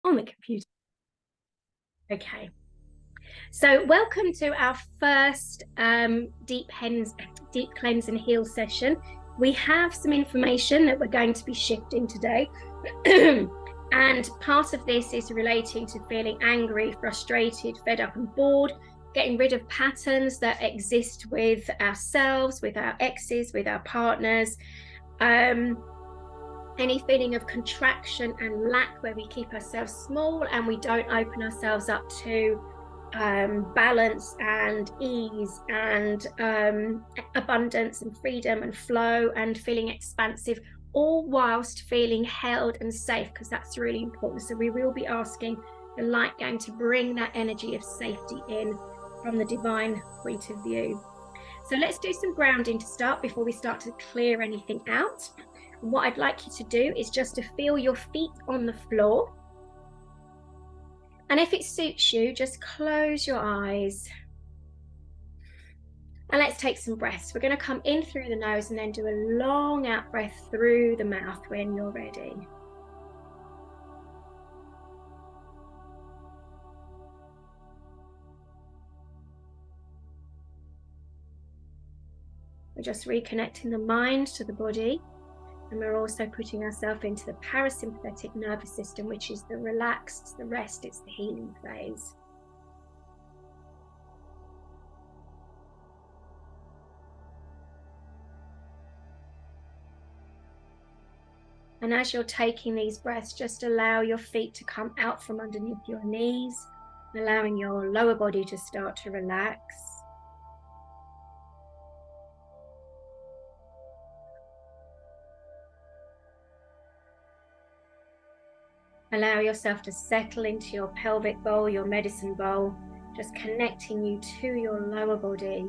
on the computer. Okay. So welcome to our first deep cleanse and heal session. We have some information that we're going to be shifting today. And part of this is relating to feeling angry, frustrated, fed up and bored, getting rid of patterns that exist with ourselves, with our exes, with our partners. Any feeling of contraction and lack where we keep ourselves small and we don't open ourselves up to balance and ease and abundance and freedom and flow and feeling expansive, all whilst feeling held and safe, because that's really important. So we will be asking the light gang to bring that energy of safety in from the divine point of view. So let's do some grounding to start before we start to clear anything out. And what I'd like you to do is just to feel your feet on the floor. And if it suits you, just close your eyes. And let's take some breaths. We're going to come in through the nose and then do a long out breath through the mouth when you're ready. We're just reconnecting the mind to the body. And we're also putting ourselves into the parasympathetic nervous system, which is the relaxed, it's the rest, it's the healing phase. And as you're taking these breaths, just allow your feet to come out from underneath your knees, allowing your lower body to start to relax. Allow yourself to settle into your pelvic bowl, your medicine bowl, just connecting you to your lower body.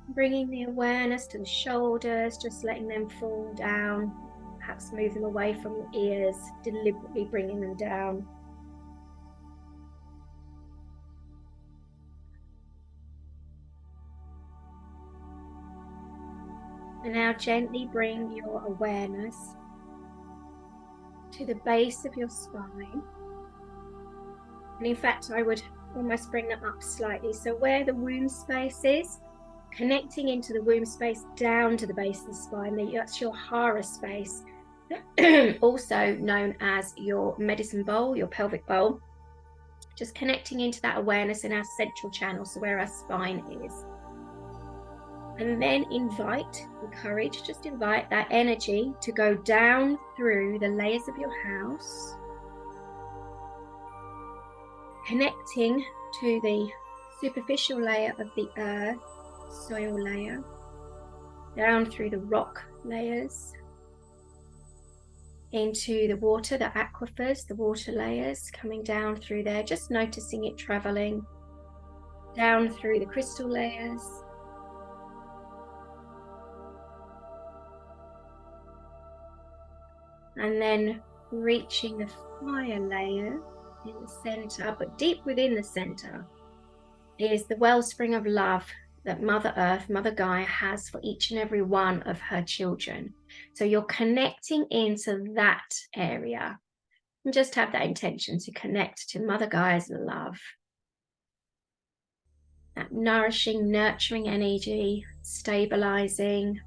Bringing the awareness to the shoulders, just letting them fall down, perhaps move them away from your ears, deliberately bringing them down. And now gently bring your awareness to the base of your spine. And in fact, I would almost bring them up slightly. So where the womb space is, connecting into the womb space down to the base of the spine, that's your hara space, also known as your medicine bowl, your pelvic bowl. Just connecting into that awareness in our central channel, so where our spine is. And then encourage that energy to go down through the layers of your house, connecting to the superficial layer of the earth, soil layer, down through the rock layers, into the water, the aquifers, the water layers, coming down through there, just noticing it traveling down through the crystal layers, and then reaching the fire layer in the center. But deep within the center is the wellspring of love that Mother Earth, Mother Gaia has for each and every one of her children. So you're connecting into that area, and just have that intention to connect to Mother Gaia's love, that nourishing, nurturing energy, stabilizing,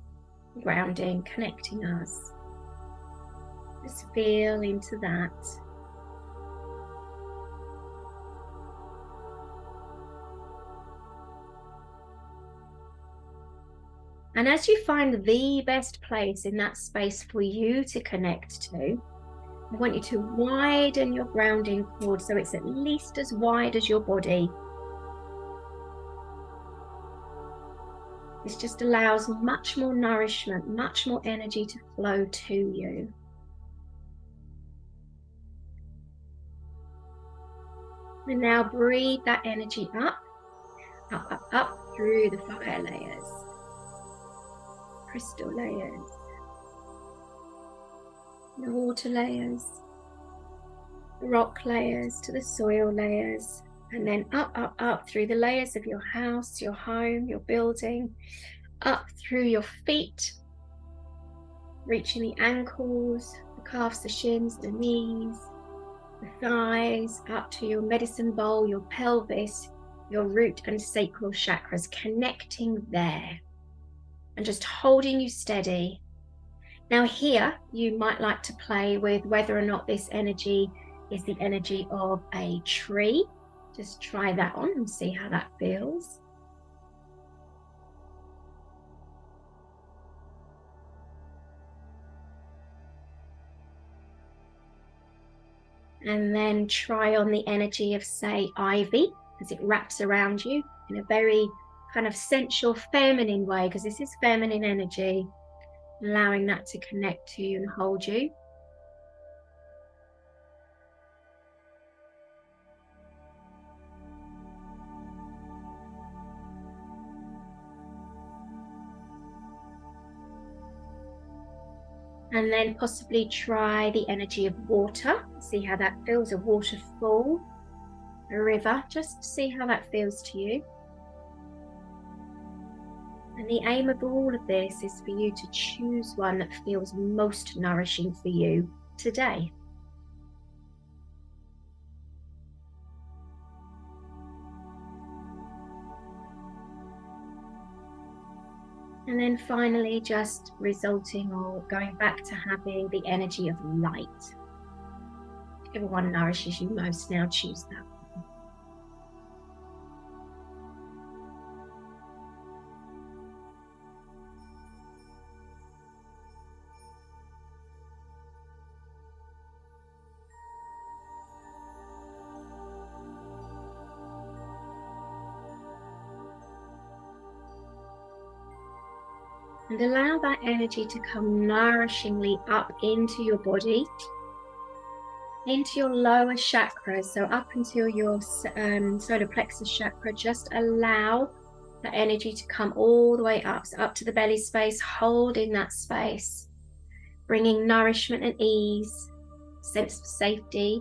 grounding, connecting us. Just feel into that. And as you find the best place in that space for you to connect to, I want you to widen your grounding cord so it's at least as wide as your body. This just allows much more nourishment, much more energy to flow to you. And now breathe that energy up, up, up, up through the fire layers, crystal layers, the water layers, the rock layers, to the soil layers, And then up through the layers of your house, your home, your building, up through your feet, reaching the ankles, the calves, the shins, the knees, the thighs, up to your medicine bowl, your pelvis, your root and sacral chakras, connecting there and just holding you steady. Now here, you might like to play with whether or not this energy is the energy of a tree. Just try that on and see how that feels. And then try on the energy of, say, ivy, as it wraps around you in a very kind of sensual, feminine way, because this is feminine energy, allowing that to connect to you and hold you. And then possibly try the energy of water. See how that feels, a waterfall, a river. Just see how that feels to you. And the aim of all of this is for you to choose one that feels most nourishing for you today. And then finally, just resulting or going back to having the energy of light. Whichever one nourishes you most, now choose that. And allow that energy to come nourishingly up into your body, into your lower chakras, so up until your solar plexus chakra. Just allow that energy to come all the way up, so up to the belly space, hold in that space, bringing nourishment and ease, sense of safety.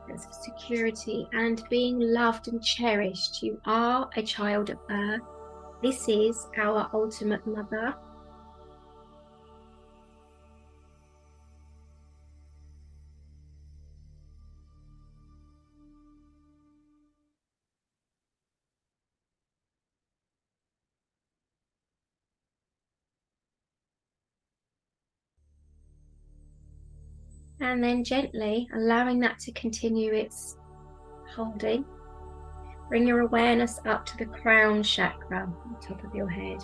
Sense of security and being loved and cherished. You are a child of Earth. This is our ultimate mother. And then gently allowing that to continue its holding. Bring your awareness up to the crown chakra on top of your head.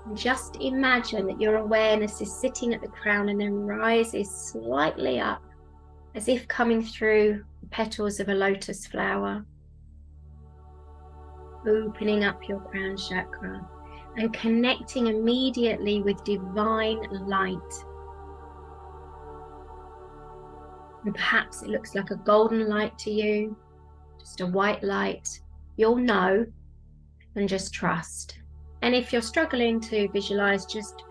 And just imagine that your awareness is sitting at the crown and then rises slightly up, as if coming through the petals of a lotus flower. Opening up your crown chakra and connecting immediately with divine light. And perhaps it looks like a golden light to you, just a white light. You'll know, and just trust. And if you're struggling to visualize, just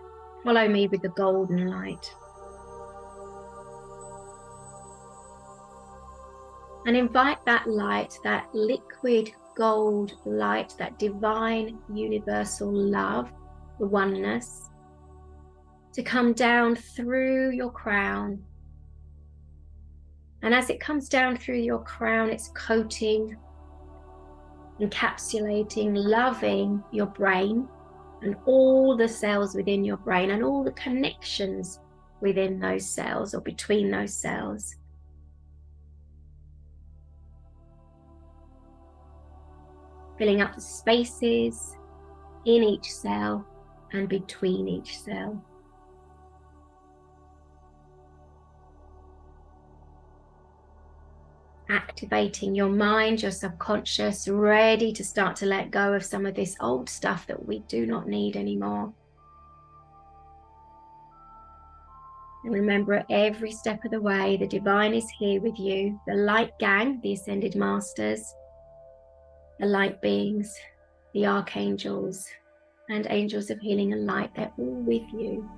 follow me with the golden light. And invite that light, that liquid gold light, that divine universal love, the oneness, to come down through your crown. And as it comes down through your crown, it's coating, encapsulating, loving your brain and all the cells within your brain and all the connections within those cells or between those cells. Filling up the spaces in each cell and between each cell. Activating your mind, your subconscious, ready to start to let go of some of this old stuff that we do not need anymore. And remember, at every step of the way, the divine is here with you. The light gang, the ascended masters, the light beings, the archangels, and angels of healing and light, they're all with you.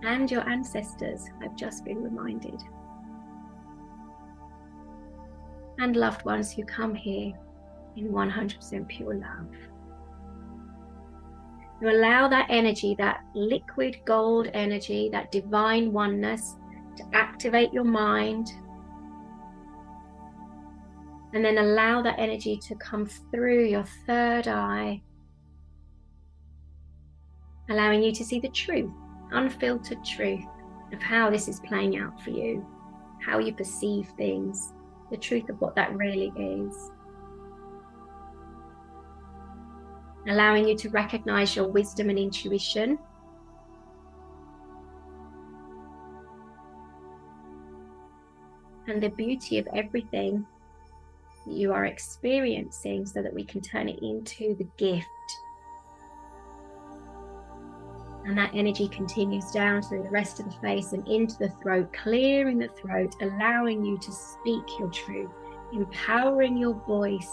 And your ancestors, I've just been reminded. and loved ones who come here in 100% pure love. You allow that energy, that liquid gold energy, that divine oneness, to activate your mind. And then allow that energy to come through your third eye, allowing you to see the truth, unfiltered truth of how this is playing out for you, how you perceive things, the truth of what that really is. Allowing you to recognize your wisdom and intuition. And the beauty of everything that you are experiencing, so that we can turn it into the gift. And that energy continues down through the rest of the face and into the throat, clearing the throat, allowing you to speak your truth, empowering your voice.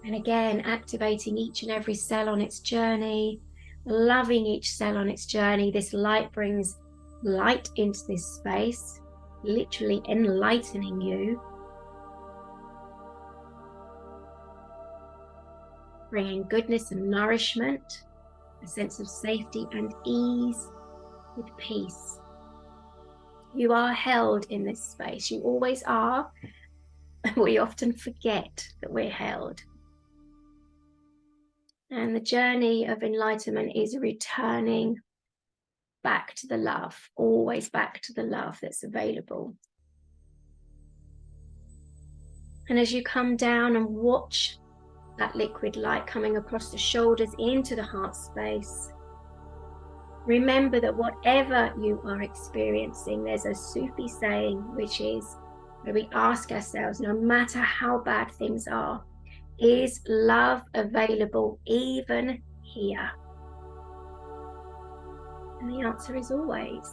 And again, activating each and every cell on its journey, loving each cell on its journey. This light brings light into this space, literally enlightening you. Bringing goodness and nourishment, a sense of safety and ease with peace. You are held in this space. You always are. We often forget that we're held. And the journey of enlightenment is returning back to the love, always back to the love that's available. And as you come down and watch that liquid light coming across the shoulders into the heart space, remember that whatever you are experiencing, there's a Sufi saying, which is where we ask ourselves, no matter how bad things are, is love available even here? And the answer is always.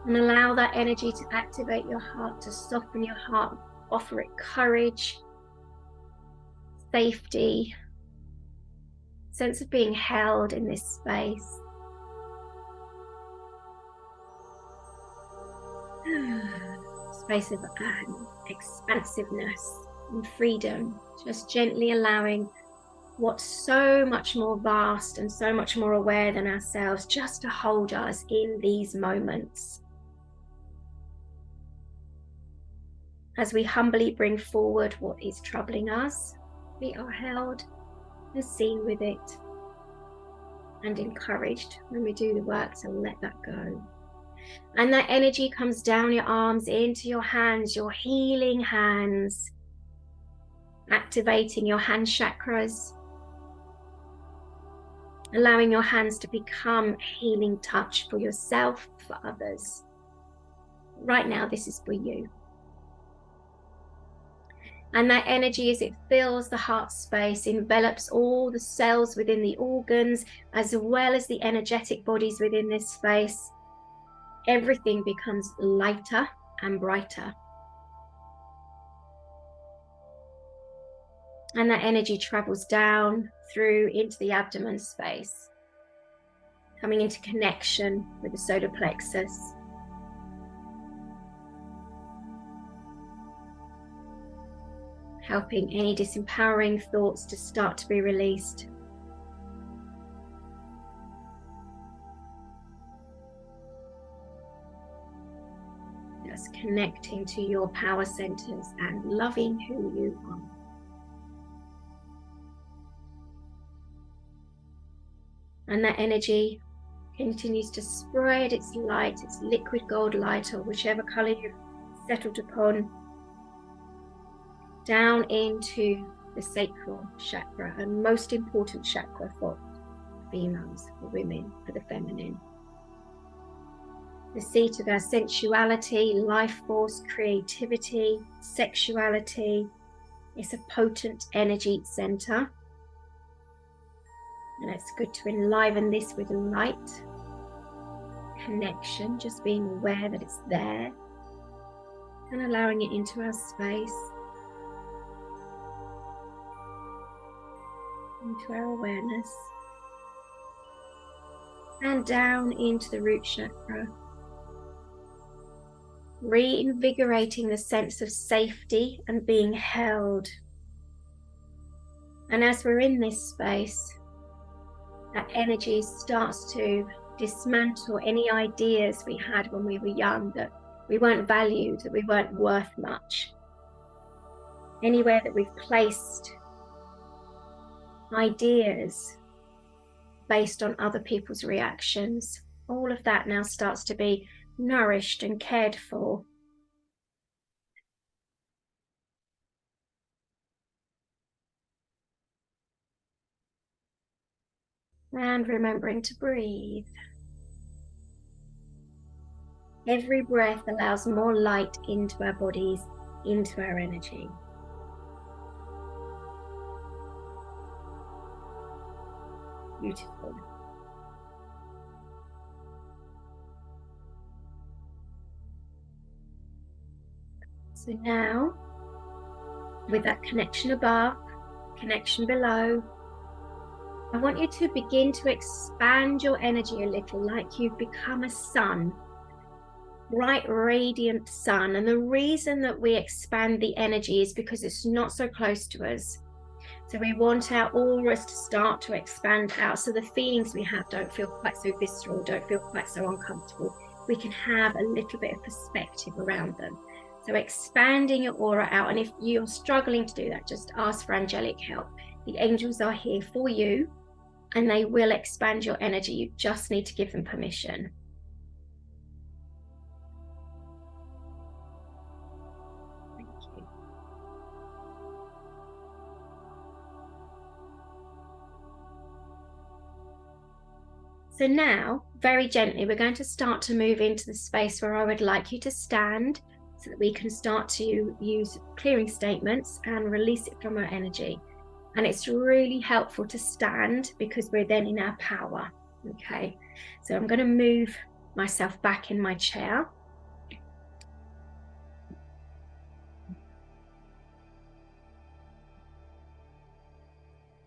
And allow that energy to activate your heart, to soften your heart, offer it courage, safety, sense of being held in this space. Space of expansiveness and freedom, just gently allowing what's so much more vast and so much more aware than ourselves just to hold us in these moments. As we humbly bring forward what is troubling us, we are held and seen with it and encouraged when we do the work to let that go. And that energy comes down your arms into your hands, your healing hands, activating your hand chakras, allowing your hands to become a healing touch for yourself, for others. Right now, this is for you. And that energy, as it fills the heart space, envelops all the cells within the organs, as well as the energetic bodies within this space. Everything becomes lighter and brighter. And that energy travels down through into the abdomen space, coming into connection with the solar plexus. Helping any disempowering thoughts to start to be released. Just connecting to your power centers and loving who you are. And that energy continues to spread its light, its liquid gold light, or whichever color you've settled upon, down into the sacral chakra, a most important chakra for females, for women, for the feminine. The seat of our sensuality, life force, creativity, sexuality. It's a potent energy center. And it's good to enliven this with light, connection, just being aware that it's there and allowing it into our space. And into our awareness and down into the root chakra, reinvigorating the sense of safety and being held. And as we're in this space, that energy starts to dismantle any ideas we had when we were young that we weren't valued, that we weren't worth much. Anywhere that we've placed ideas based on other people's reactions, all of that now starts to be nourished and cared for. And remembering to breathe. Every breath allows more light into our bodies, into our energy. Beautiful. So now, with that connection above, connection below, I want you to begin to expand your energy a little, like you've become a sun, bright, radiant sun. And the reason that we expand the energy is because it's not so close to us. So we want our auras to start to expand out, so the feelings we have don't feel quite so visceral, don't feel quite so uncomfortable. We can have a little bit of perspective around them. So expanding your aura out, and if you're struggling to do that, just ask for angelic help. The angels are here for you, and they will expand your energy. You just need to give them permission. Thank you. So now, very gently, we're going to start to move into the space where I would like you to stand, so that we can start to use clearing statements and release it from our energy. And it's really helpful to stand because we're then in our power. Okay, so I'm going to move myself back in my chair.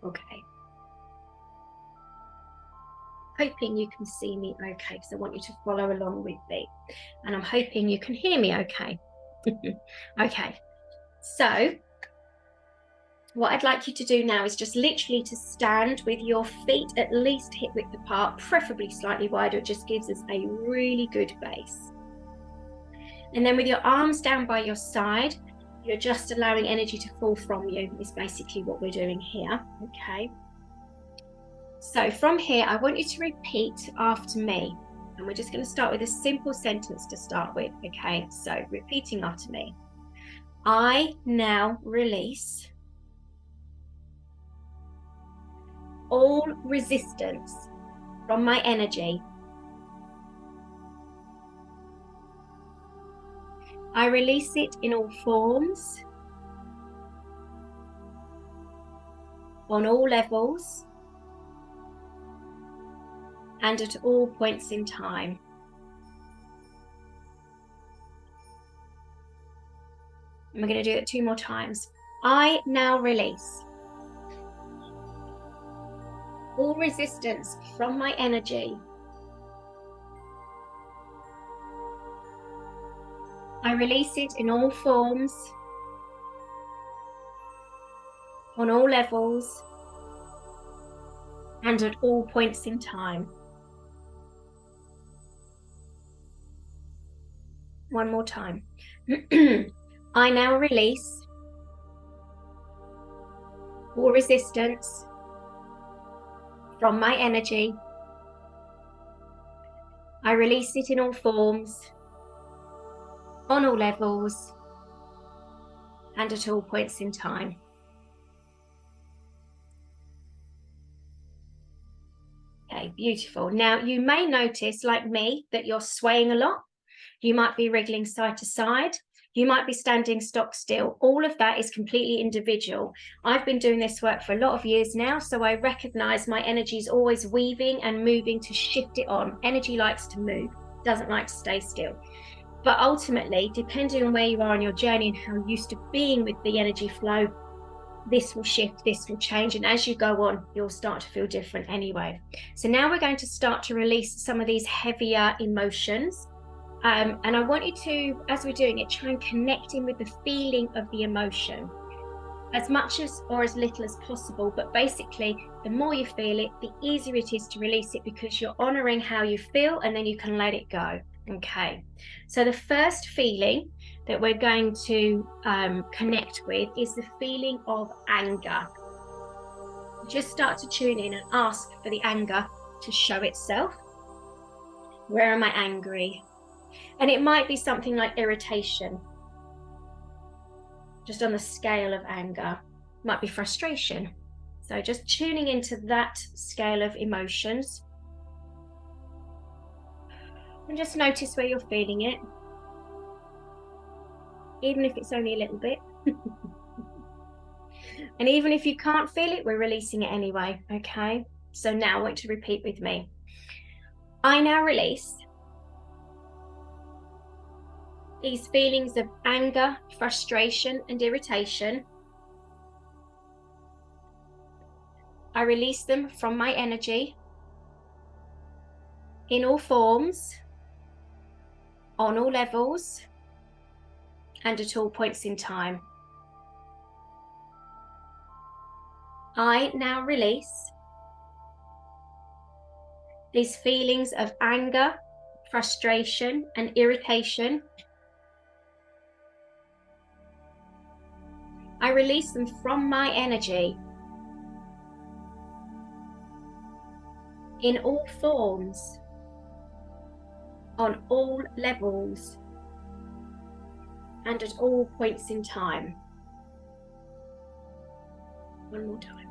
Okay. Hoping you can see me okay, because I want you to follow along with me. And I'm hoping you can hear me okay. Okay, so what I'd like you to do now is just literally to stand with your feet at least hip width apart, preferably slightly wider. It just gives us a really good base. And then with your arms down by your side, you're just allowing energy to fall from you, is basically what we're doing here. Okay. So from here, I want you to repeat after me. And we're just going to start with a simple sentence to start with. Okay, so repeating after me. I now release all resistance from my energy. I release it in all forms, on all levels, and at all points in time. And we're going to do it 2 more times. I now release all resistance from my energy. I release it in all forms, on all levels, and at all points in time. 1 more time. I now release all resistance from my energy. I release it in all forms, on all levels, and at all points in time. Okay, beautiful. Now you may notice, like me, that you're swaying a lot. You might be wriggling side to side. You might be standing stock still. All of that is completely individual. I've been doing this work for a lot of years now, so I recognize my energy is always weaving and moving to shift it on. Energy likes to move, doesn't like to stay still. But ultimately, depending on where you are on your journey and how used to being with the energy flow, this will shift, this will change, and as you go on, you'll start to feel different anyway. So now we're going to start to release some of these heavier emotions. And I want you to, as we're doing it, try and connect in with the feeling of the emotion as much as or as little as possible. But basically, the more you feel it, the easier it is to release it, because you're honoring how you feel and then you can let it go. Okay, so the first feeling that we're going to connect with is the feeling of anger. Just start to tune in and ask for the anger to show itself. Where am I angry? And it might be something like irritation, just on the scale of anger. It might be frustration. So just tuning into that scale of emotions. And just notice where you're feeling it, even if it's only a little bit. And even if you can't feel it, we're releasing it anyway, okay? So now I want you to repeat with me. I now release these feelings of anger, frustration, and irritation. I release them from my energy in all forms, on all levels, and at all points in time. I now release these feelings of anger, frustration, and irritation. I release them from my energy in all forms, on all levels, and at all points in time. One more time.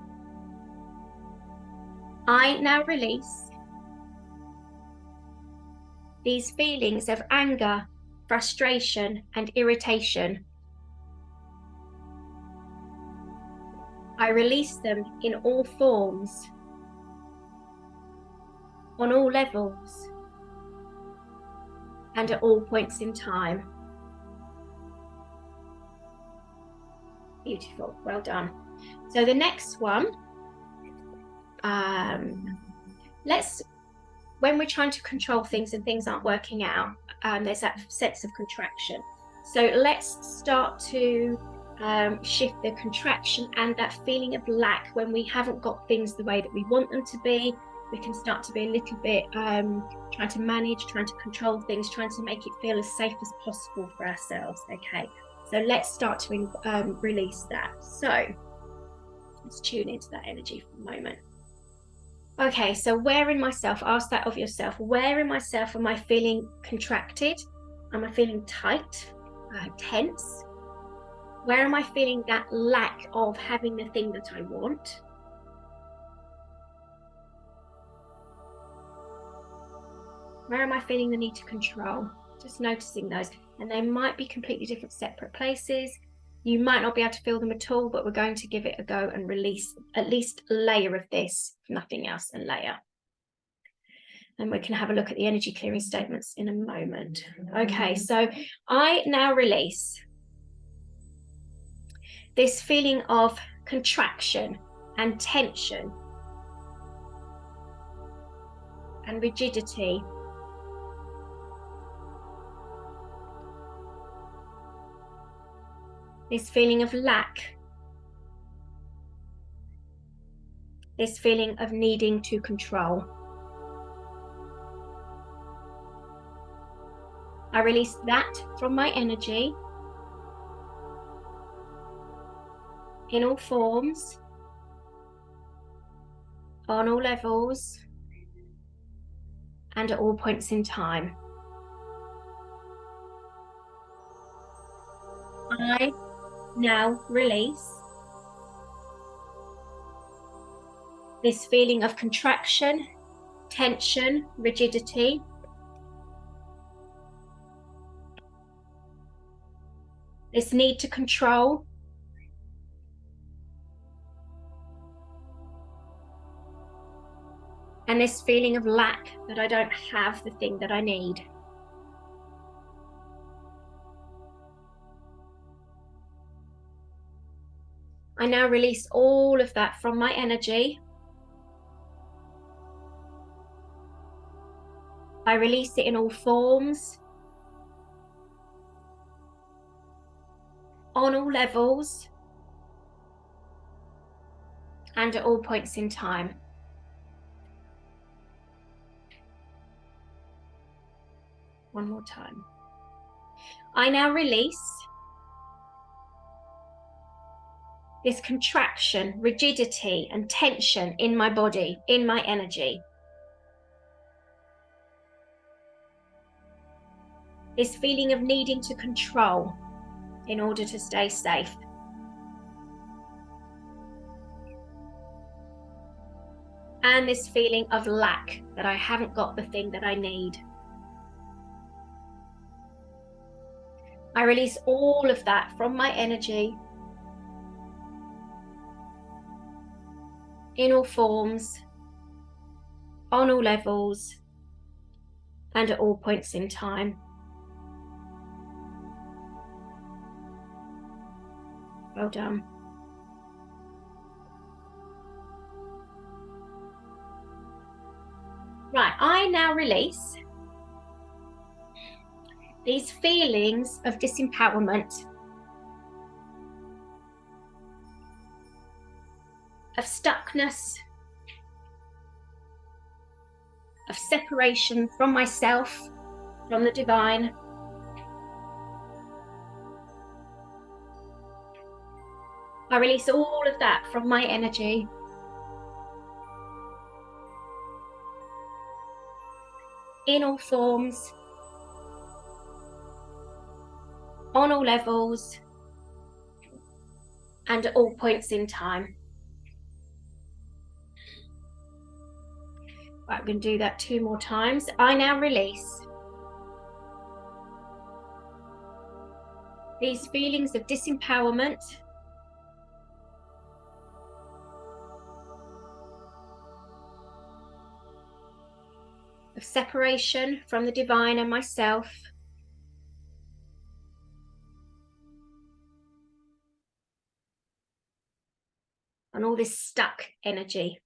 I now release these feelings of anger, frustration, and irritation. I release them in all forms, on all levels, and at all points in time. Beautiful, well done. So the next one, when we're trying to control things and things aren't working out, there's that sense of contraction. So let's start to shift the contraction and that feeling of lack when we haven't got things the way that we want them to be. We can start to be a little bit trying to manage, trying to control things, trying to make it feel as safe as possible for ourselves. Okay, so let's start to release that. So let's tune into that energy for a moment. Okay, so where in myself, ask that of yourself, where in myself am I feeling contracted? Am I feeling tight, tense? Where am I feeling that lack of having the thing that I want? Where am I feeling the need to control? Just noticing those. And they might be completely different, separate places. You might not be able to feel them at all, but we're going to give it a go and release at least a layer of this, nothing else, a layer. And we can have a look at the energy clearing statements in a moment. Okay, so I now release this feeling of contraction and tension and rigidity. This feeling of lack. This feeling of needing to control. I release that from my energy in all forms, on all levels, and at all points in time. I now release this feeling of contraction, tension, rigidity. This need to control. And this feeling of lack, that I don't have the thing that I need. I now release all of that from my energy. I release it in all forms, on all levels, and at all points in time. One more time. I now release this contraction, rigidity, and tension in my body, in my energy. This feeling of needing to control in order to stay safe. And this feeling of lack, that I haven't got the thing that I need. I release all of that from my energy, in all forms, on all levels, and at all points in time. Well done. Right, I now release these feelings of disempowerment, of stuckness, of separation from myself, from the divine. I release all of that from my energy. In all forms, on all levels, and at all points in time. Right, I'm going to do that 2 more times. I now release these feelings of disempowerment, of separation from the divine and myself, and all this stuck energy.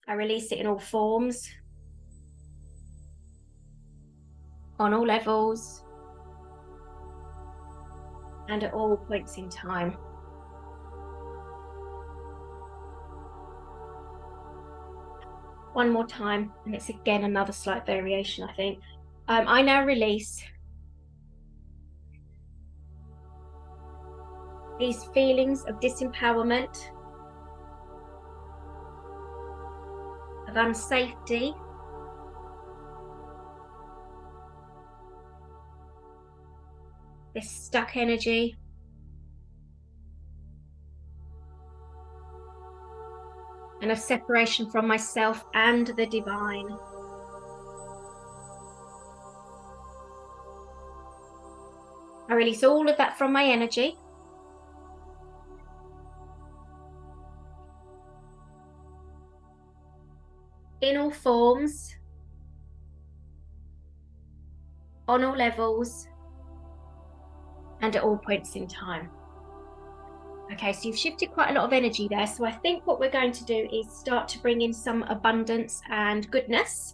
I release it in all forms, on all levels, and at all points in time. One more time, and it's again another slight variation, I think. I now release these feelings of disempowerment, of unsafety, this stuck energy, and of separation from myself and the divine. I release all of that from my energy. In all forms, on all levels, and at all points in time. Okay, so you've shifted quite a lot of energy there. So I think what we're going to do is start to bring in some abundance and goodness.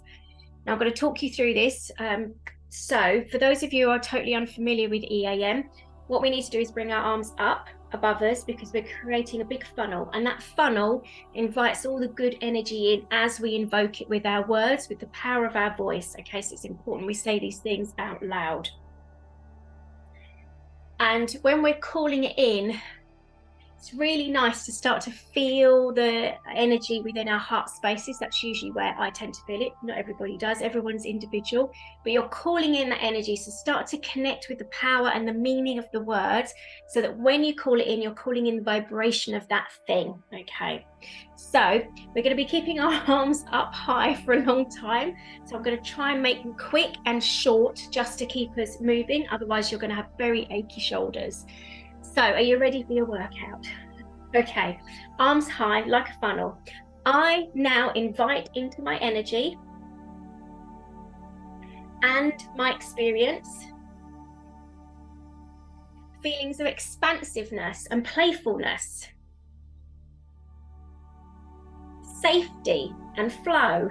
Now I'm going to talk you through this. So for those of you who are totally unfamiliar with EAM, what we need to do is bring our arms up above us, because we're creating a big funnel, and that funnel invites all the good energy in as we invoke it with our words, with the power of our voice. Okay, so it's important we say these things out loud. And when we're calling it in, it's really nice to start to feel the energy within our heart spaces. That's usually where I tend to feel it. Not everybody does, everyone's individual, but you're calling in that energy. So start to connect with the power and the meaning of the words, so that when you call it in, you're calling in the vibration of that thing. Okay, so we're going to be keeping our arms up high for a long time. So I'm going to try and make them quick and short just to keep us moving. Otherwise, you're going to have very achy shoulders. So are you ready for your workout? Okay, arms high like a funnel. I now invite into my energy and my experience feelings of expansiveness and playfulness, safety and flow,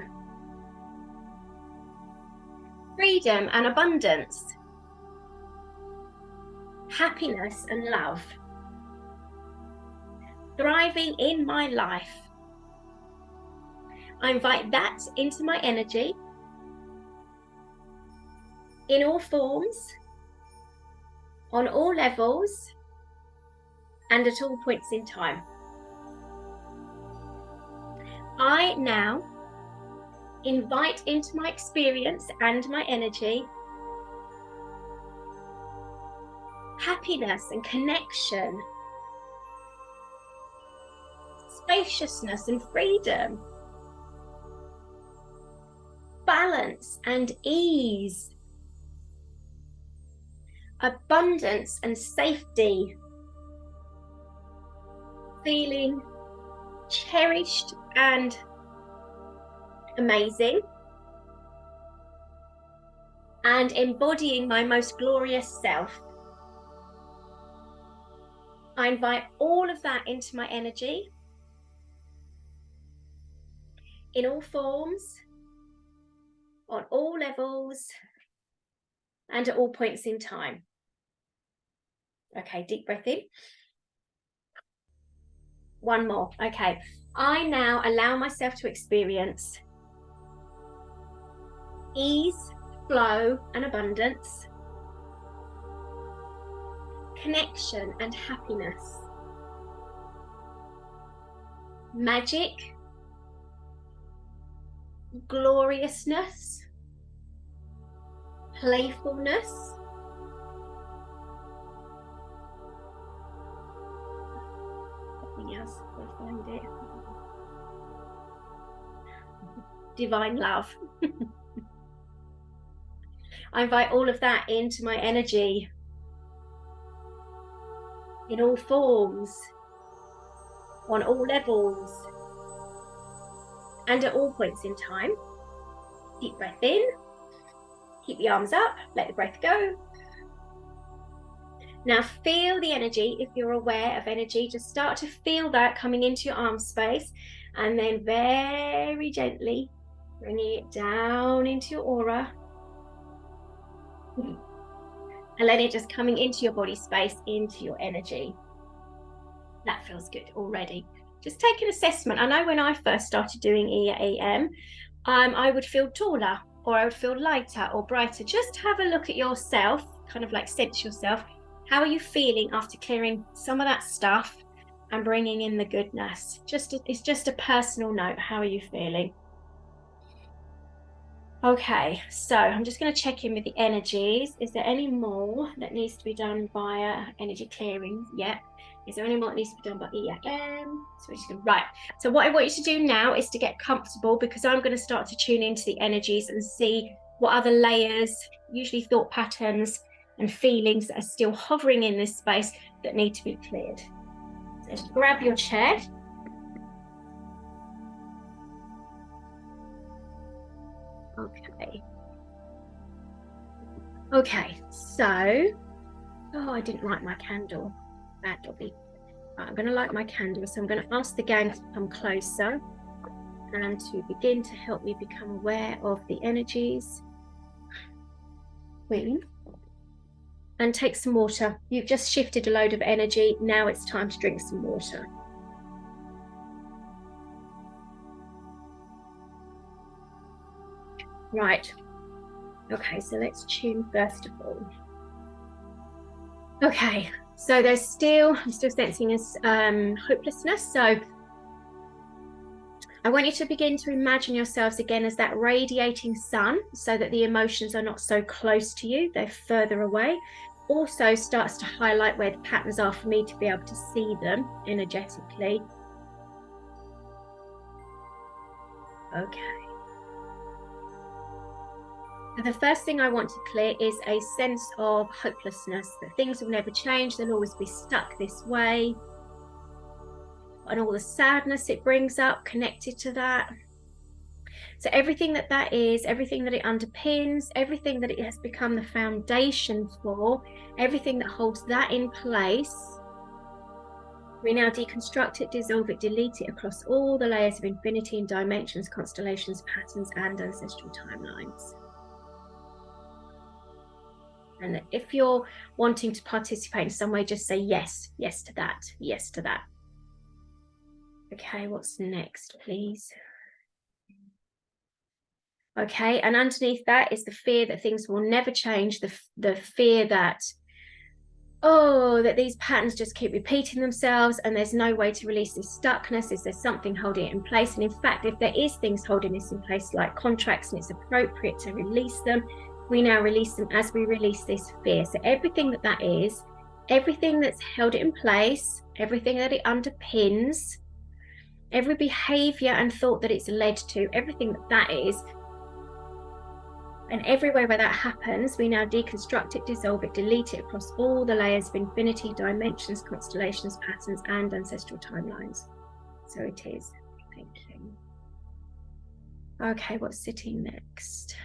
freedom and abundance, happiness and love, thriving in my life. I invite that into my energy in all forms, on all levels, and at all points in time. I now invite into my experience and my energy happiness and connection, spaciousness and freedom, balance and ease, abundance and safety, feeling cherished and amazing, and embodying my most glorious self. I invite all of that into my energy in all forms, on all levels, and at all points in time. Okay, deep breath in. One more. Okay, I now allow myself to experience ease, flow, and abundance, connection and happiness, magic, gloriousness, playfulness, something else, I'll find it, divine love. I invite all of that into my energy in all forms, on all levels, and at all points in time. Deep breath in, keep the arms up, let the breath go. Now feel the energy. If you're aware of energy, just start to feel that coming into your arm space, and then very gently bringing it down into your aura, and let it just coming into your body space, into your energy. That feels good already. Just take an assessment. I know when I first started doing EAM, I would feel taller, or I would feel lighter or brighter. Just have a look at yourself, kind of like sense yourself. How are you feeling after clearing some of that stuff and bringing in the goodness? It's just a personal note. How are you feeling? Okay, so I'm just going to check in with the energies. Is there any more that needs to be done via energy clearing? Yeah. Is there any more that needs to be done by EAM? So we're just going to, right. So what I want you to do now is to get comfortable, because I'm going to start to tune into the energies and see what other layers, usually thought patterns and feelings, that are still hovering in this space that need to be cleared. So just grab your chair. Okay, so, oh, I didn't light my candle. Bad doggy. Right, I'm going to light my candle, so I'm going to ask the gang to come closer and to begin to help me become aware of the energies. Queen. And take some water. You've just shifted a load of energy. Now it's time to drink some water. Right. Okay, so let's tune first of all. Okay, so I'm still sensing this hopelessness. So I want you to begin to imagine yourselves again as that radiating sun, so that the emotions are not so close to you, they're further away. Also starts to highlight where the patterns are for me to be able to see them energetically. Okay. The first thing I want to clear is a sense of hopelessness, that things will never change, they'll always be stuck this way, and all the sadness it brings up connected to that. So everything that is, everything that it underpins, everything that it has become the foundation for, everything that holds that in place, we now deconstruct it, dissolve it, delete it across all the layers of infinity and dimensions, constellations, patterns, and ancestral timelines. And if you're wanting to participate in some way, just say yes, yes to that, yes to that. Okay, what's next, please? Okay, and underneath that is the fear that things will never change, the fear that, oh, that these patterns just keep repeating themselves and there's no way to release this stuckness. Is there something holding it in place? And in fact, if there is things holding this in place, like contracts, and it's appropriate to release them, we now release them as we release this fear. So everything that is, everything that's held it in place, everything that it underpins, every behavior and thought that it's led to, everything that is, and everywhere where that happens, we now deconstruct it, dissolve it, delete it across all the layers of infinity, dimensions, constellations, patterns, and ancestral timelines. So it is. Thank you. Okay, what's sitting next?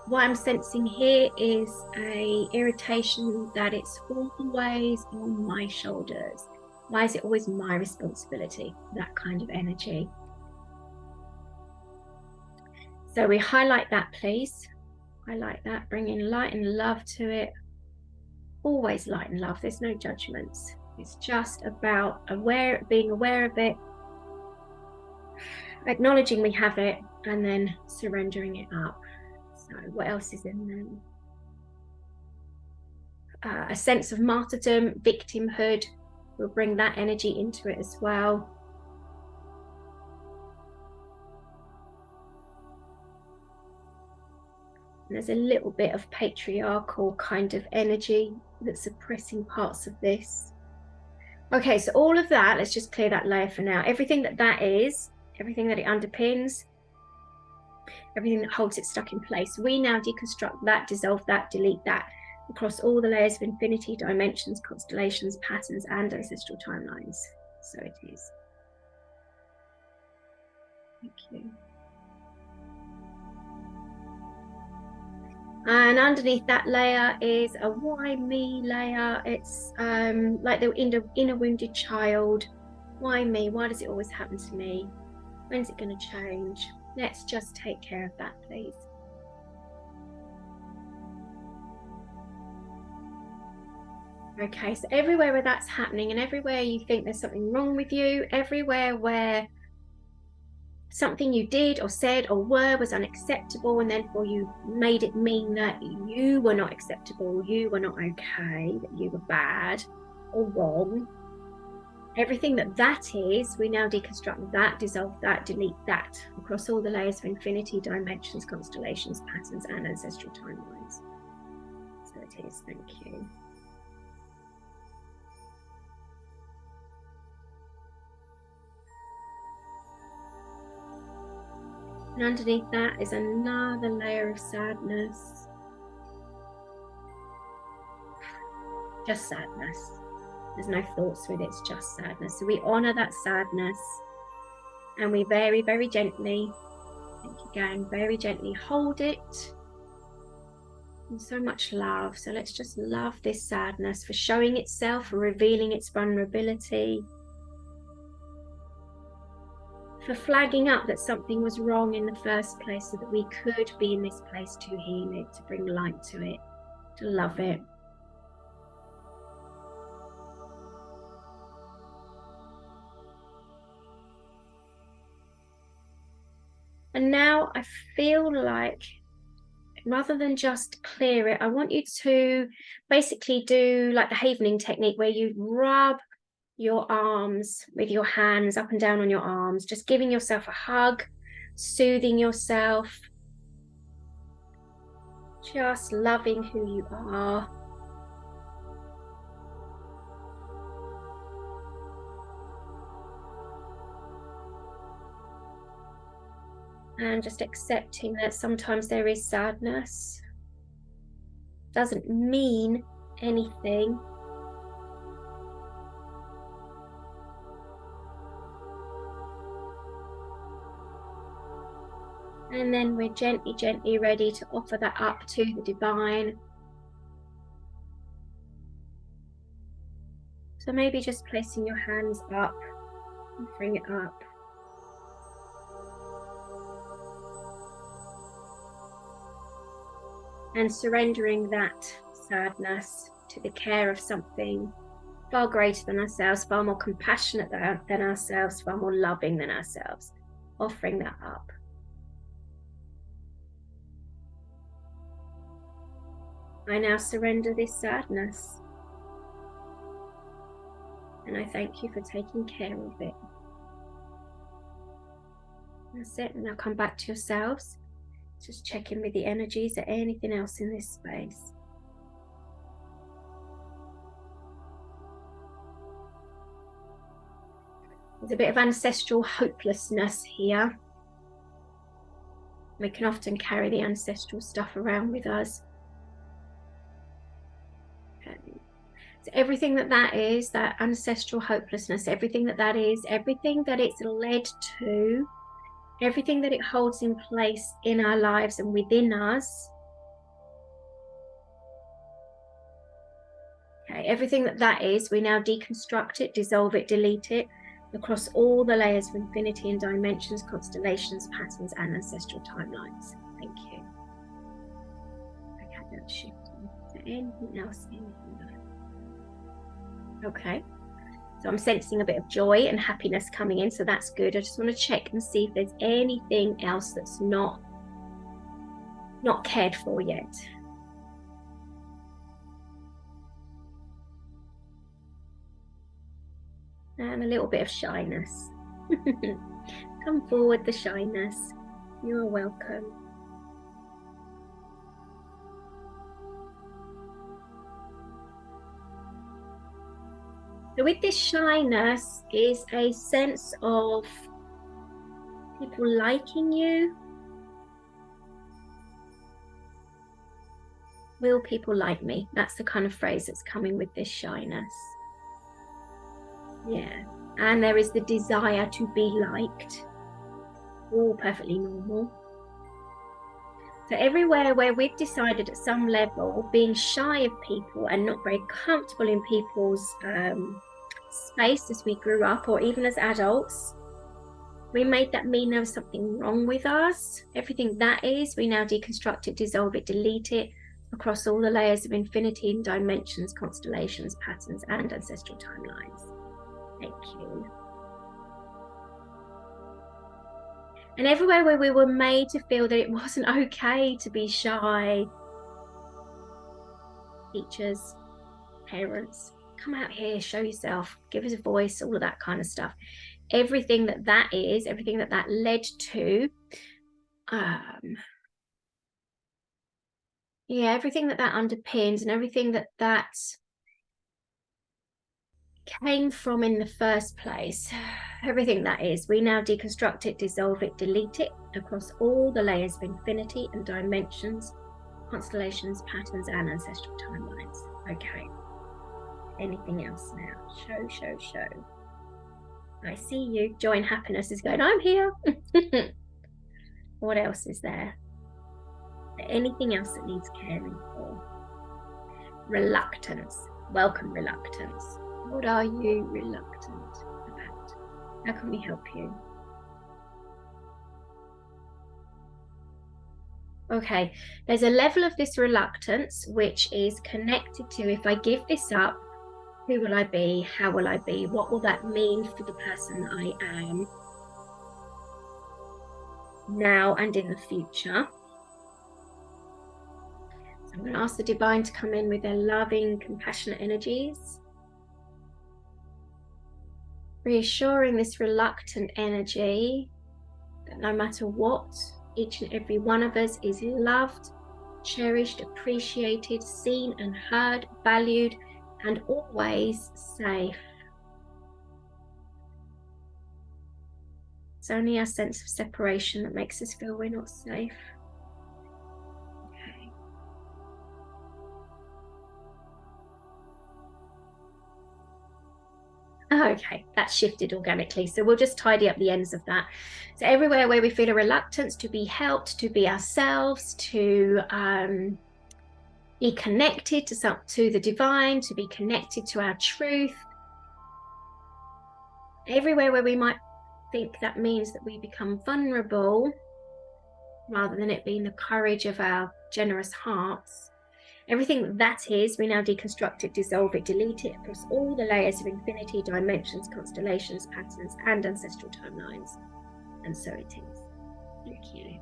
What I'm sensing here is a irritation that it's always on my shoulders. Why is it always my responsibility? That kind of energy. So we highlight that, please. Highlight that, bring in light and love to it. Always light and love, there's no judgments. It's just about being aware of it, acknowledging we have it, and then surrendering it up. So what else is in there? A sense of martyrdom, victimhood, we'll bring that energy into it as well. And there's a little bit of patriarchal kind of energy that's suppressing parts of this. Okay, so all of that, let's just clear that layer for now. Everything that is, everything that it underpins, everything that holds it stuck in place, we now deconstruct that, dissolve that, delete that across all the layers of infinity, dimensions, constellations, patterns, and ancestral timelines. So it is. Thank you. And underneath that layer is a why me layer. It's like the inner wounded child. Why me? Why does it always happen to me? When's it going to change? Let's just take care of that, please. Okay, so everywhere where that's happening, and everywhere you think there's something wrong with you, everywhere where something you did or said or were was unacceptable, and therefore you made it mean that you were not acceptable, you were not okay, that you were bad or wrong. Everything that is, we now deconstruct that, dissolve that, delete that across all the layers of infinity, dimensions, constellations, patterns, and ancestral timelines. So it is. Thank you. And underneath that is another layer of sadness. Just sadness. There's no thoughts with it, it's just sadness. So we honor that sadness, and we very, very gently, thank you again, very gently hold it. And so much love. So let's just love this sadness for showing itself, for revealing its vulnerability, for flagging up that something was wrong in the first place, so that we could be in this place to heal it, to bring light to it, to love it. And now I feel like, rather than just clear it, I want you to basically do like the Havening technique, where you rub your arms with your hands up and down on your arms, just giving yourself a hug, soothing yourself, just loving who you are. And just accepting that sometimes there is sadness. Doesn't mean anything. And then we're gently, gently ready to offer that up to the divine. So maybe just placing your hands up, offering it up. And surrendering that sadness to the care of something far greater than ourselves, far more compassionate than ourselves, far more loving than ourselves. Offering that up. I now surrender this sadness. And I thank you for taking care of it. That's it. Now come back to yourselves. Just check in with the energies. Is there anything else in this space? There's a bit of ancestral hopelessness here. We can often carry the ancestral stuff around with us. So everything that is, that ancestral hopelessness, everything that is, everything that it's led to, everything that it holds in place in our lives and within us. Okay, everything that is, we now deconstruct it, dissolve it, delete it across all the layers of infinity and dimensions, constellations, patterns, and ancestral timelines. Thank you. Okay, that's shifting. Is there anything else in here? Okay. So I'm sensing a bit of joy and happiness coming in, so that's good. I just want to check and see if there's anything else that's not cared for yet. And a little bit of shyness. Come forward, the shyness. You're welcome. So with this shyness is a sense of people liking you. Will people like me? That's the kind of phrase that's coming with this shyness. Yeah. And there is the desire to be liked. All perfectly normal. So everywhere where we've decided at some level, being shy of people and not very comfortable in people's space as we grew up, or even as adults, we made that mean there was something wrong with us. Everything that is, we now deconstruct it, dissolve it, delete it across all the layers of infinity and dimensions, constellations, patterns, and ancestral timelines. Thank you. And everywhere where we were made to feel that it wasn't okay to be shy, teachers, parents, come out here, show yourself, give us a voice, all of that kind of stuff. Everything that is, everything that led to, yeah, everything that underpins and everything that came from in the first place, everything that is, we now deconstruct it, dissolve it, delete it across all the layers of infinity and dimensions, constellations, patterns, and ancestral timelines. Okay. Anything else now? Show. I see you. Joy and happiness is going, I'm here. What else is there? Anything else that needs caring for? Reluctance. Welcome, reluctance. What are you reluctant about? How can we help you? Okay, there's a level of this reluctance which is connected to, if I give this up, who will I be? How will I be? What will that mean for the person I am now and in the future? So I'm going to ask the divine to come in with their loving, compassionate energies, reassuring this reluctant energy that no matter what, each and every one of us is loved, cherished, appreciated, seen and heard, valued, and always safe. It's only our sense of separation that makes us feel we're not safe. Okay. Okay, that's shifted organically. So we'll just tidy up the ends of that. So everywhere where we feel a reluctance to be helped, to be ourselves, to be connected to the divine, to be connected to our truth. Everywhere where we might think that means that we become vulnerable, rather than it being the courage of our generous hearts. Everything that is, we now deconstruct it, dissolve it, delete it across all the layers of infinity, dimensions, constellations, patterns, and ancestral timelines. And so it is. Thank you.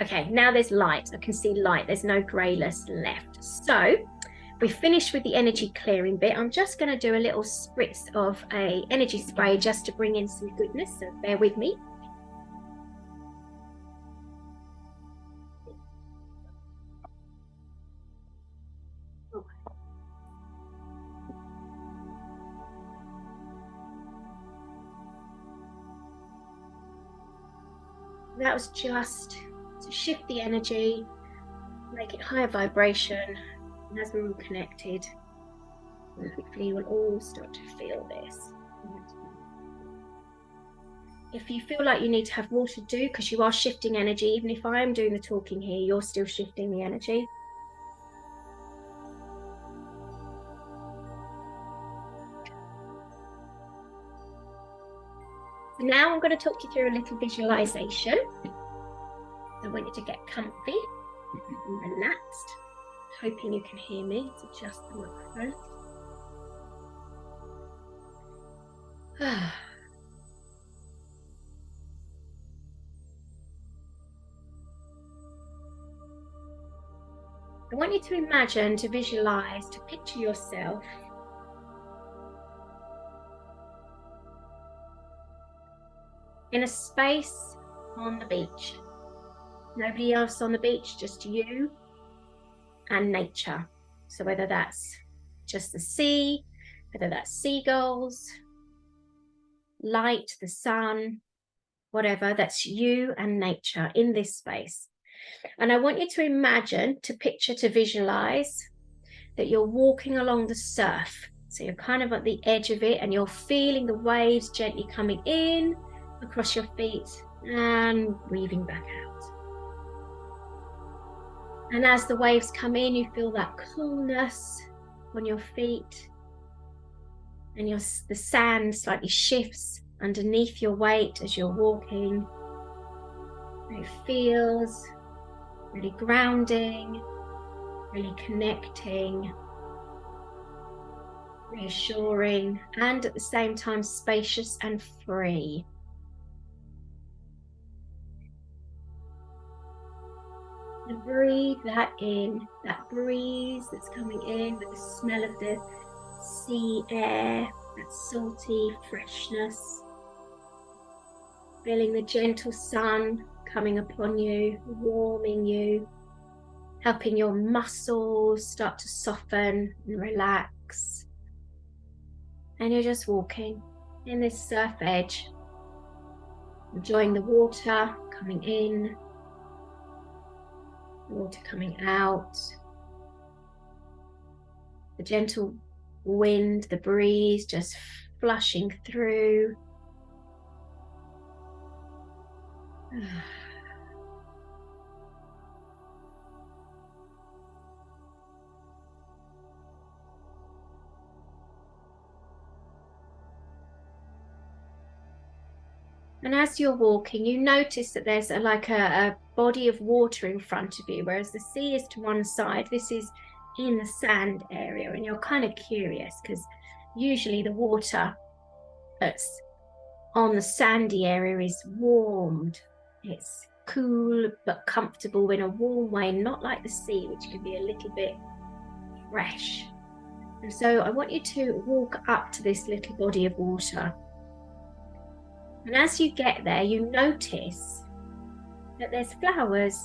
Okay, now there's light. I can see light. There's no greyness left. So we finished with the energy clearing bit. I'm just going to do a little spritz of a energy spray just to bring in some goodness. So bear with me. That was just to shift the energy, make it higher vibration, and as we're all connected, hopefully you will all start to feel this. If you feel like you need to have water, do, because you are shifting energy. Even if I am doing the talking here, you're still shifting the energy. So now I'm going to talk you through a little visualization. I want you to get comfy and relaxed. Hoping you can hear me. It's adjust the microphone. I want you to imagine, to visualize, to picture yourself in a space on the beach. Nobody else on the beach, just you and nature. So whether that's just the sea, whether that's seagulls, light, the sun, whatever, that's you and nature in this space. And I want you to imagine, to picture, to visualize that you're walking along the surf. So you're kind of at the edge of it and you're feeling the waves gently coming in across your feet and weaving back out. And as the waves come in, you feel that coolness on your feet, and the sand slightly shifts underneath your weight as you're walking. It feels really grounding, really connecting, reassuring, and at the same time spacious and free. And breathe that in, that breeze that's coming in with the smell of the sea air, that salty freshness. Feeling the gentle sun coming upon you, warming you, helping your muscles start to soften and relax. And you're just walking in this surf edge, enjoying the water coming in, the water coming out, the gentle wind, the breeze just flushing through. And as you're walking, you notice that there's a body of water in front of you, whereas the sea is to one side. This is in the sand area, and you're kind of curious because usually the water that's on the sandy area is warmed. It's cool but comfortable in a warm way, not like the sea, which can be a little bit fresh. And so I want you to walk up to this little body of water. And as you get there, you notice that there's flowers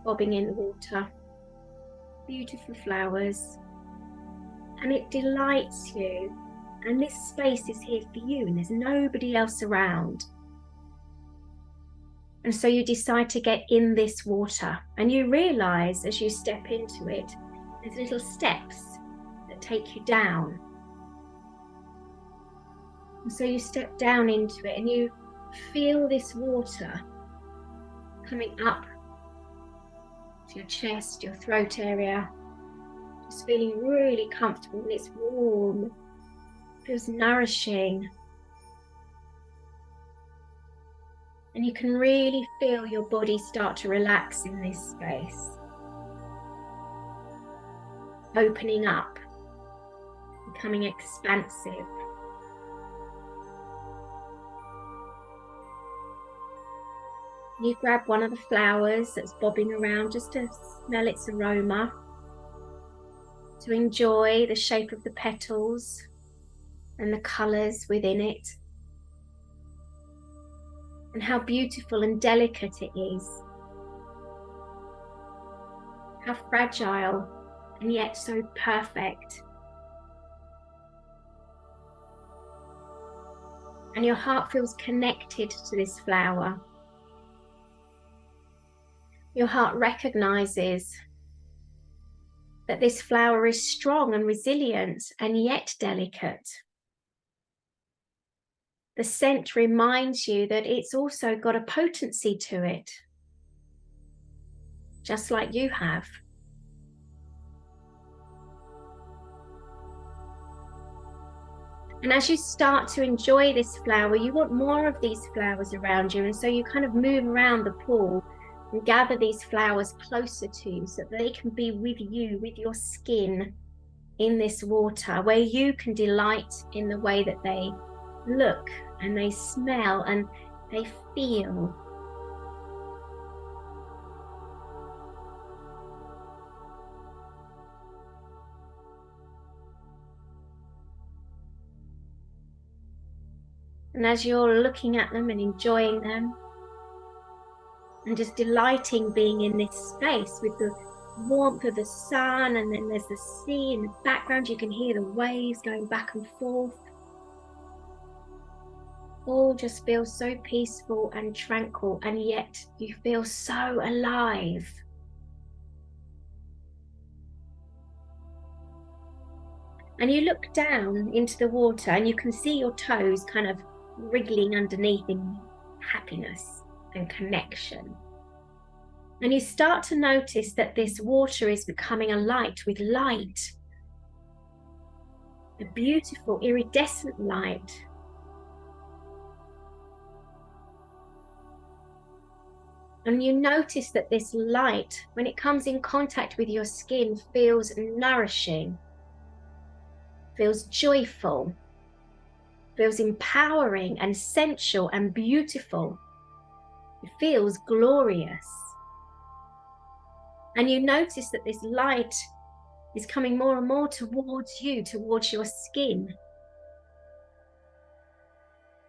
bobbing in the water, beautiful flowers, and it delights you. And this space is here for you, and there's nobody else around. And so you decide to get in this water, and you realize as you step into it, there's little steps that take you down. And so you step down into it and you feel this water coming up to your chest, your throat area, just feeling really comfortable. And it's warm, feels nourishing. And you can really feel your body start to relax in this space, opening up, becoming expansive. You grab one of the flowers that's bobbing around just to smell its aroma, to enjoy the shape of the petals and the colours within it, and how beautiful and delicate it is, how fragile and yet so perfect. And your heart feels connected to this flower. Your heart recognizes that this flower is strong and resilient and yet delicate. The scent reminds you that it's also got a potency to it, just like you have. And as you start to enjoy this flower, you want more of these flowers around you. And so you kind of move around the pool and gather these flowers closer to you so that they can be with you, with your skin in this water, where you can delight in the way that they look and they smell and they feel. And as you're looking at them and enjoying them and just delighting being in this space with the warmth of the sun, and then there's the sea in the background, you can hear the waves going back and forth. All just feels so peaceful and tranquil, and yet you feel so alive. And you look down into the water and you can see your toes kind of wriggling underneath in happiness and connection. And you start to notice that this water is becoming alight with light, a beautiful iridescent light. And you notice that this light, when it comes in contact with your skin, feels nourishing, feels joyful, feels empowering and sensual and beautiful. It feels glorious. And you notice that this light is coming more and more towards you, towards your skin.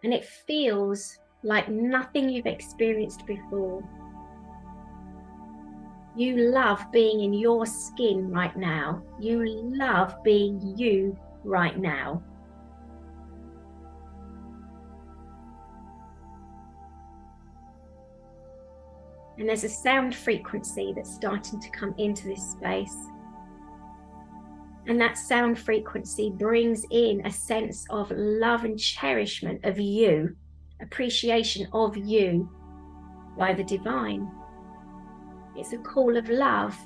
And it feels like nothing you've experienced before. You love being in your skin right now. You love being you right now. And there's a sound frequency that's starting to come into this space. And that sound frequency brings in a sense of love and cherishment of you, appreciation of you by the divine. It's a call of love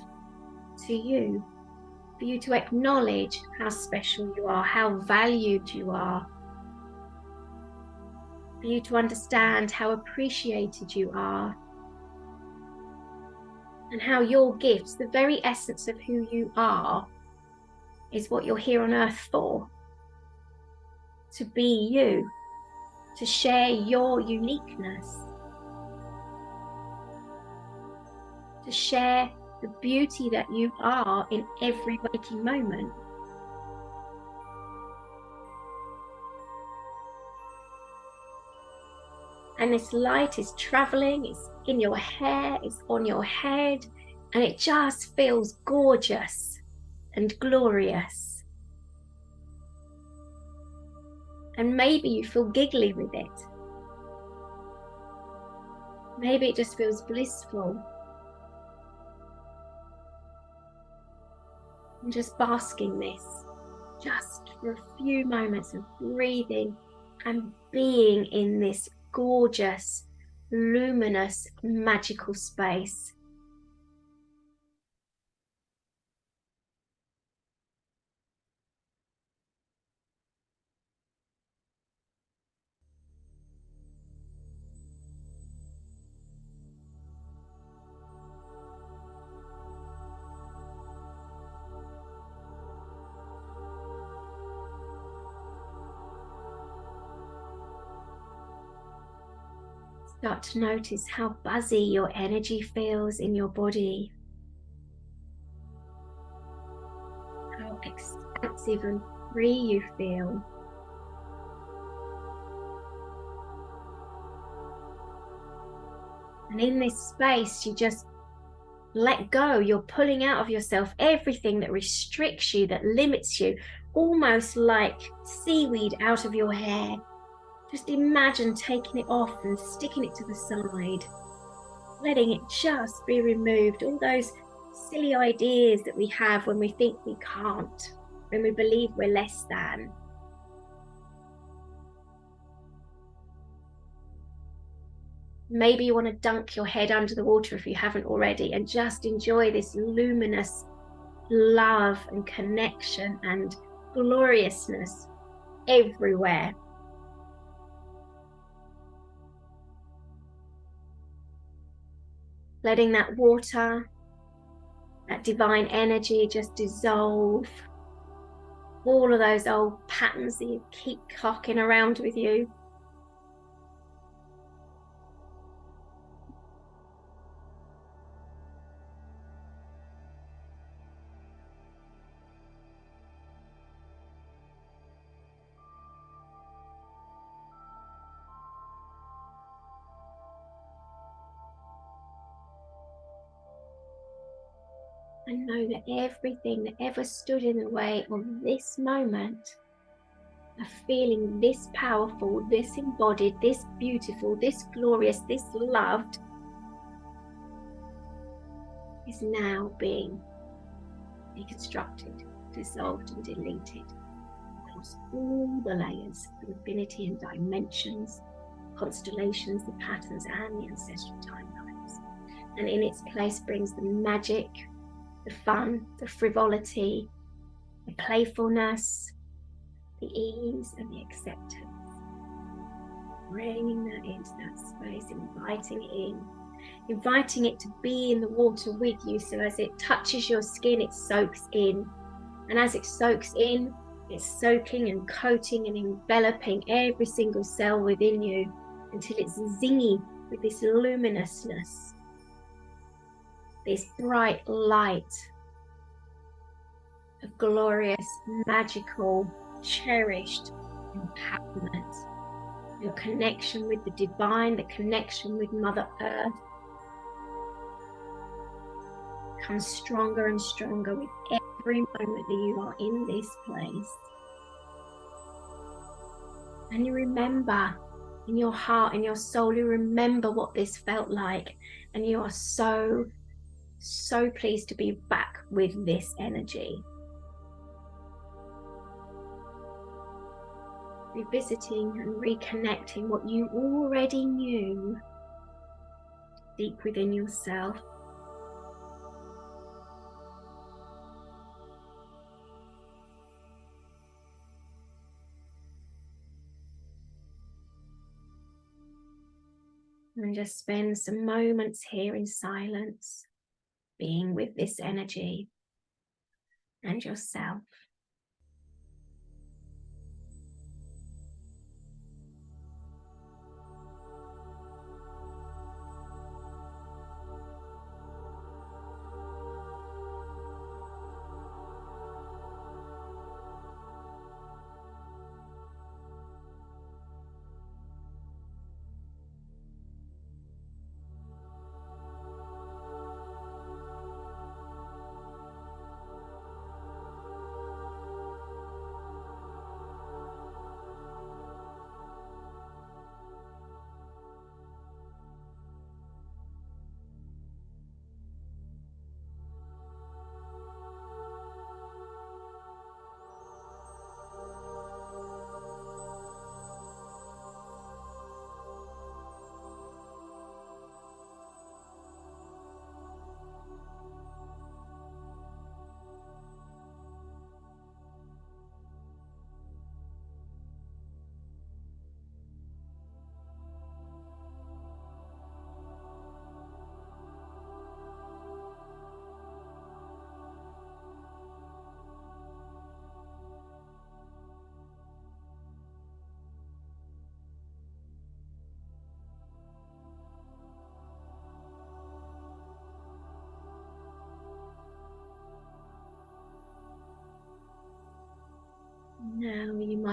to you, for you to acknowledge how special you are, how valued you are, for you to understand how appreciated you are, and how your gifts, the very essence of who you are, is what you're here on earth for. To be you, to share your uniqueness, to share the beauty that you are in every waking moment. And this light is traveling, it's in your hair, it's on your head, and it just feels gorgeous and glorious. And maybe you feel giggly with it. Maybe it just feels blissful. And just basking this, just for a few moments of breathing and being in this gorgeous, luminous, magical space. Start to notice how buzzy your energy feels in your body. How expansive and free you feel. And in this space, you just let go. You're pulling out of yourself everything that restricts you, that limits you, almost like seaweed out of your hair. Just imagine taking it off and sticking it to the side, letting it just be removed. All those silly ideas that we have when we think we can't, when we believe we're less than. Maybe you want to dunk your head under the water if you haven't already, and just enjoy this luminous love and connection and gloriousness everywhere. Letting that water, that divine energy just dissolve all of those old patterns that you keep cocking around with you. And know that everything that ever stood in the way of this moment, of feeling this powerful, this embodied, this beautiful, this glorious, this loved, is now being deconstructed, dissolved and deleted across all the layers of infinity and dimensions, constellations, the patterns and the ancestral timelines. And in its place brings the magic, the fun, the frivolity, the playfulness, the ease and the acceptance. Bringing that into that space, inviting it to be in the water with you, so as it touches your skin, it soaks in. And as it soaks in, it's soaking and coating and enveloping every single cell within you until it's zingy with this luminousness, this bright light of glorious, magical, cherished empowerment. Your connection with the divine, the connection with Mother Earth becomes stronger and stronger with every moment that you are in this place. And you remember in your heart, in your soul, you remember what this felt like, and you are so pleased to be back with this energy. Revisiting and reconnecting what you already knew deep within yourself. And just spend some moments here in silence, being with this energy and yourself.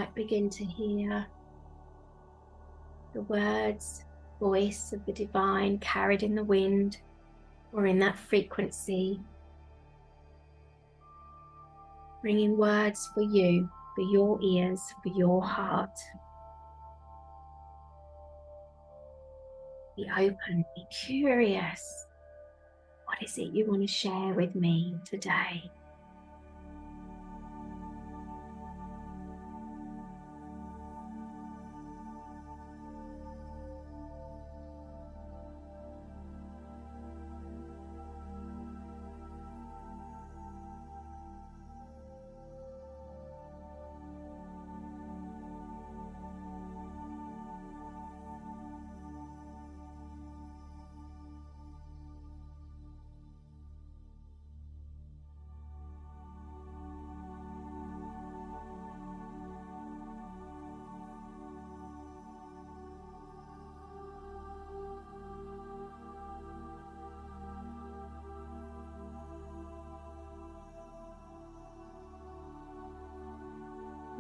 might begin to hear the words, voice of the divine carried in the wind or in that frequency, bringing words for you, for your ears, for your heart. Be open, be curious. What is it you want to share with me today?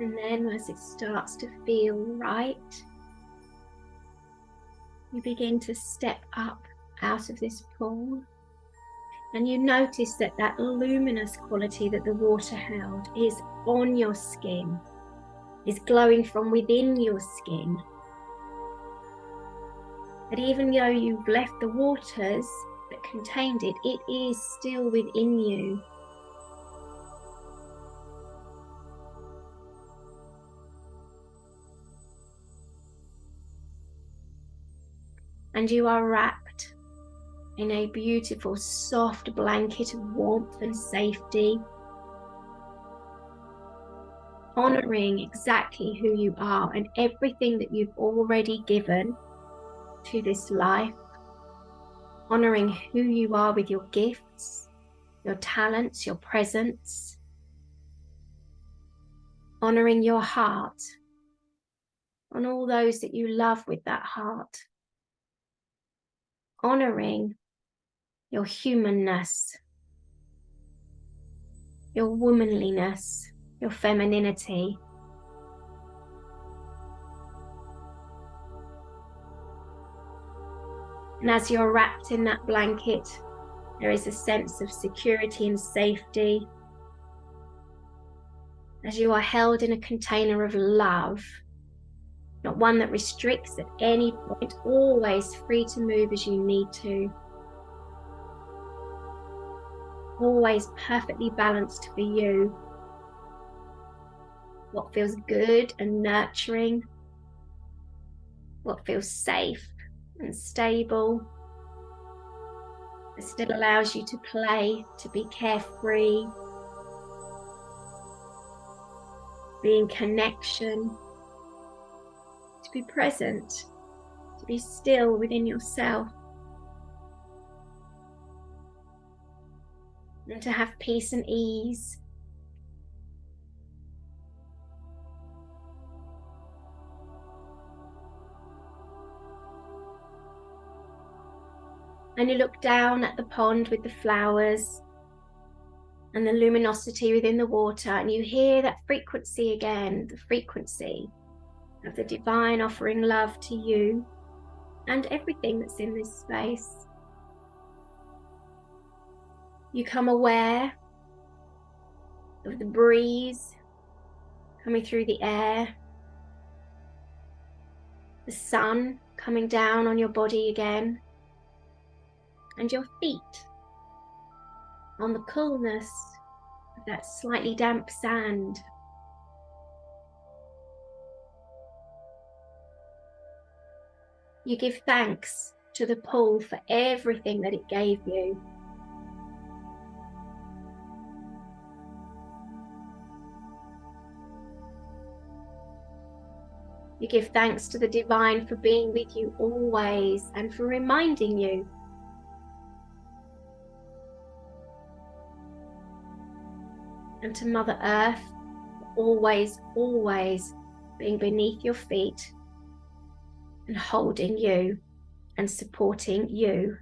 And then as it starts to feel right, you begin to step up out of this pool, and you notice that that luminous quality that the water held is on your skin, is glowing from within your skin. That even though you've left the waters that contained it, it is still within you. And you are wrapped in a beautiful, soft blanket of warmth and safety, honoring exactly who you are and everything that you've already given to this life, honoring who you are with your gifts, your talents, your presence, honoring your heart and all those that you love with that heart, honoring your humanness, your womanliness, your femininity. And as you're wrapped in that blanket, there is a sense of security and safety, as you are held in a container of love, not one that restricts at any point, always free to move as you need to, always perfectly balanced for you. What feels good and nurturing, what feels safe and stable, it still allows you to play, to be carefree, be in connection, to be present, to be still within yourself, and to have peace and ease. And you look down at the pond with the flowers and the luminosity within the water, and you hear that frequency again, the frequency of the divine offering love to you and everything that's in this space. You come aware of the breeze coming through the air, the sun coming down on your body again, and your feet on the coolness of that slightly damp sand. You give thanks to the pool for everything that it gave you. You give thanks to the divine for being with you always and for reminding you and to Mother Earth, always, always being beneath your feet and holding you and supporting you.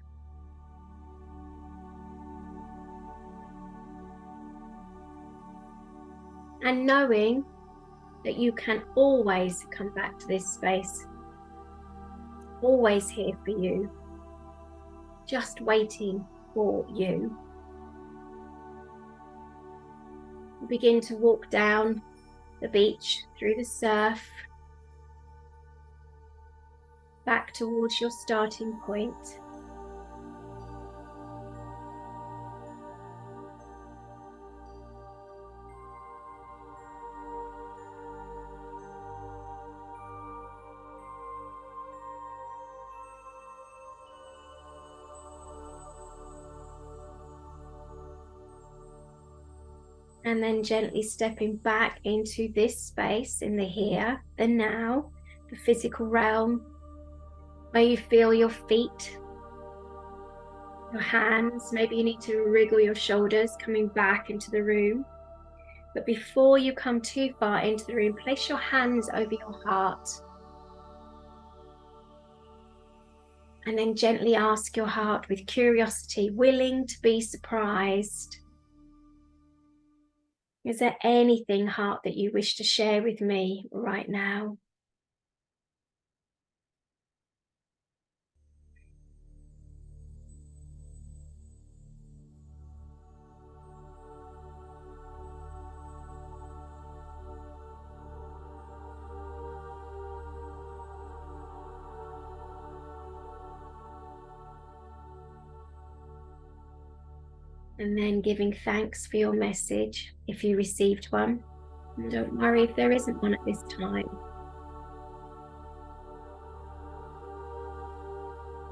And knowing that you can always come back to this space, always here for you, just waiting for you. Begin to walk down the beach, through the surf, back towards your starting point. And then gently stepping back into this space, in the here, the now, the physical realm, where you feel your feet, your hands. Maybe you need to wriggle your shoulders coming back into the room. But before you come too far into the room, place your hands over your heart. And then gently ask your heart with curiosity, willing to be surprised. Is there anything, heart, that you wish to share with me right now? And then giving thanks for your message if you received one. And don't worry if there isn't one at this time.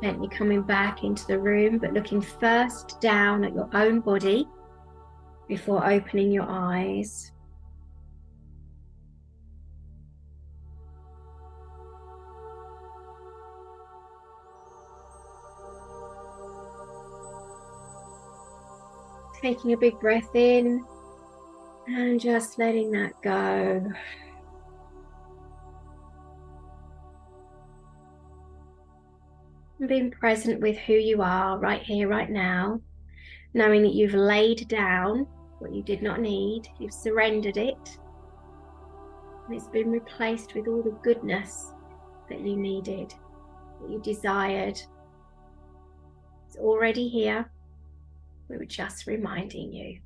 Gently coming back into the room, but looking first down at your own body before opening your eyes. Taking a big breath in and just letting that go. And being present with who you are right here, right now, knowing that you've laid down what you did not need, you've surrendered it, and it's been replaced with all the goodness that you needed, that you desired. It's already here. We were just reminding you.